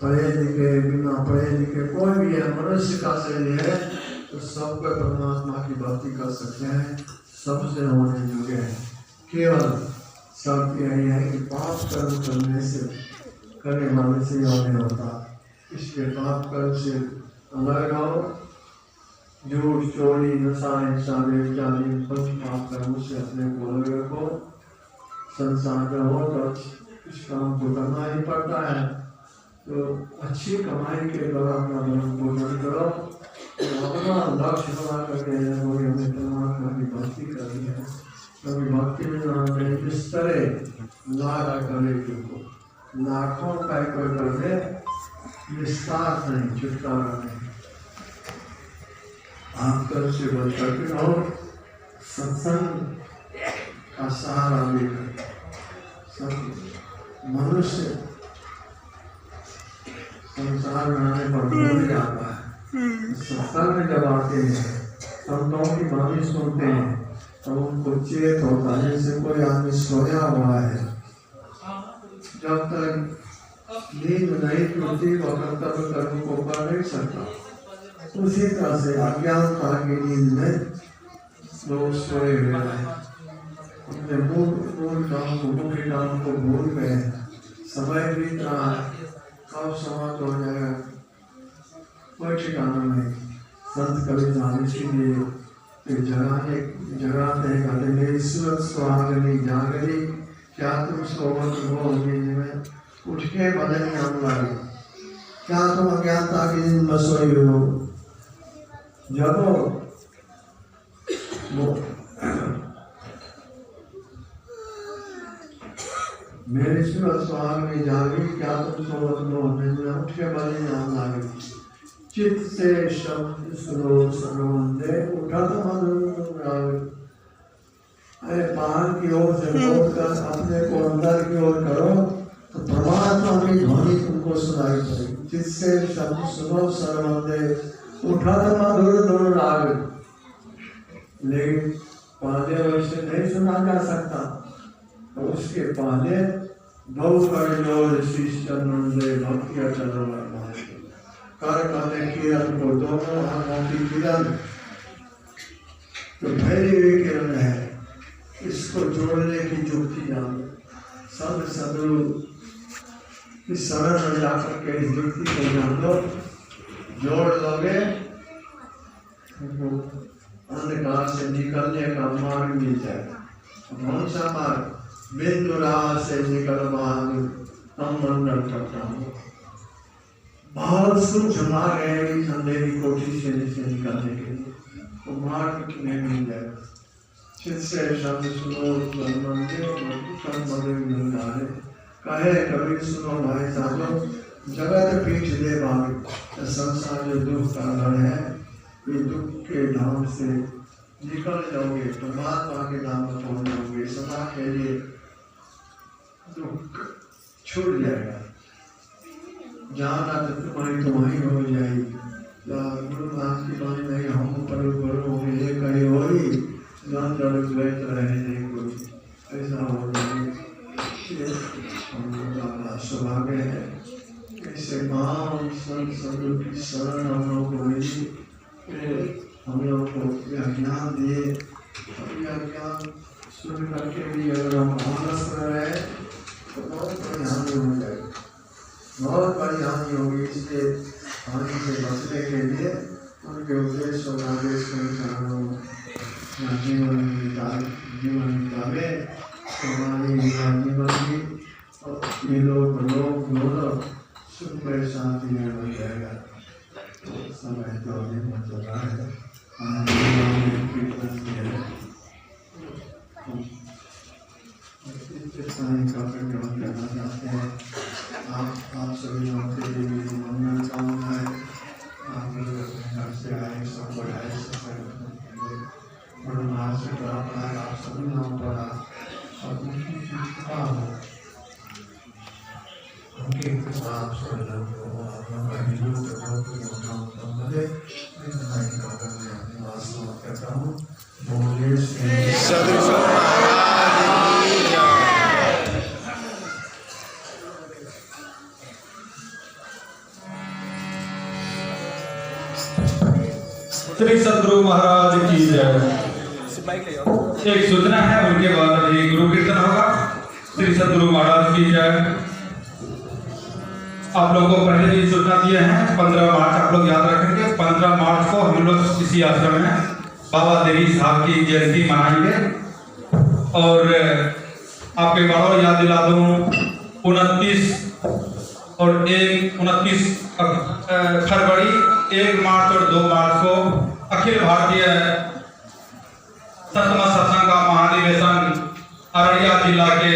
पढ़े लिखे बिना पढ़े लिखे कोई भी है, मनुष्य का शरीर है तो सबको परमात्मा की भक्ति कर सकते हैं, सबसे होने योग्य है। केवल शर्त यही है कि पाप कर्म करने से करने वाले से यह नहीं होता, इसलिए पाप कर्म से अलग रहो। झूठ चोरी नशा हिंसा व्यभिचारी पाप कर्म से अपने को अलग रखो। संसार में हो तो इस काम को करना ही पड़ता है, तो अच्छी कमाई के द्वारा अपना धर्म पोषण करो। तो अपना लक्ष्य बना करके कोई हमें परमात्मा की भक्ति करनी है, क्योंकि भक्ति में हमें इस तरह लागा करे को लाखों का करने निस्तार नहीं, छुटकारा नहीं। आप कर्म से बच करके रहो, सत्संग का सहारा लेकर। सब मनुष्य संसार में आने पर भूल जाता है, सत्संग में जब आते हैं संतों की वाणी सुनते हैं तो उनको चेत होता है जैसे कोई आदमी सोया हुआ है। जब तक नींद नहीं खुलती वह कर्तव्य कर्म को कर नहीं सकता। उसी तरह से अज्ञानता की नींद में लोग सोए हुए हैं, अपने मूल काम को मुख्य काम को भूल गए। समय बीत रहा है, कब समाप्त हो जाएगा कोई ठिकाना नहीं। संत कबीर इसीलिए जगाते हैं, कहते मेरी सूरत सुहागनी जागरी, क्या तुम सोवत हो में उठ के बदन आम लागे। क्या तुम अज्ञानता की नींद में सोई हो? जब मेरी सूरत सुहागनी जागरी, क्या तुम सोवत हो में उठ के बदन आम लागे। चित्त से शब्द सुनो सरोंदे उठा तो मन। अरे बाहर की ओर से बोलकर अपने को अंदर की ओर करो तो परमात्मा की ध्वनि तुमको सुनाई पड़ेगी। चित्त से शब्द सुनो सरोंदे उठा तो मधुर राग। लेकिन पहले वैसे नहीं सुना जा सकता, तो उसके पहले बहु कर जोर शीश चरण दे भक्तिया चरण कर कहते किरण को दोनों हाथों की किरण तो भैरी हुई किरण है, इसको जोड़ने की युक्ति जानो। सब सदगुरु की शरण में जाकर के इस युक्ति को जान लो, जोड़ लोगे अंधकार से निकलने का मार्ग मिल जाएगा। कौन सा मार्ग? बिंदु राह से निकल मार्ग हम मंडल करता हूँ। बहुत सूक्ष्म मार्ग है इस अंधेरी कोठी से निकलने के लिए, तो मार्ग तुम्हें मिल जाएगा। चित्त से शब्द सुनो कहे कबीर सुनो भाई साधो, जगत पीठ दे भाग। संसार जो दुख का घर है, ये दुख के धाम से निकल जाओगे, परमात्मा के धाम में पहुंच जाओगे। सदा के लिए दुख छूट जाएगा। जहाँ तुम्हारी तुम्हारी हो जाएगी। गुरु महाराज की बाणी नहीं हम पर होंगे ये कहीं हो ही जान जड़ द्वैत रहे नहीं कोई, ऐसा हो जाए सौभाग्य है। ऐसे महान संत सदगुरु की शरण हम लोग को मिली, हम लोग को यह ज्ञान दिए। यह ज्ञान सुन करके भी अगर हम आलस में रहे तो बहुत बड़ी हानि हो जाएगी, बहुत बड़ी हानि होगी। इसलिए हानि से बचने के लिए उनके उपदेश और आदेश के अनुसार जीवन बितावे। हमारी जीवन की ये लोग दोनों सुख में शांति में हो जाएगा। तो समय तो अभी मत चला है, करना चाहते हैं। आप सभी लोगों के लिए मेरी मंगल कामना है। आप लोग अपने घर से आए, सब बढ़ाए, से प्राप्त है। आप सभी लोगों पर उनके आप सभी लोगों को अपनी बात समाप्त करता हूँ। श्री सद्गुरु महाराज की जय। एक सूचना है, उनके बाद अभी गुरु कीर्तन होगा। श्री सद्गुरु महाराज की जय। आप लोगों को पहले भी सूचना दिए हैं, 15 मार्च आप लोग याद रखेंगे। 15 मार्च को हम लोग इसी आश्रम में बाबा देवी साहब की जयंती मनाएंगे। और आपके बारों याद दिला दूं, 29 फरवरी, 1 मार्च और 2 मार्च को अखिल भारतीय सतमा सत्संग का महाधिवेशन अररिया जिला के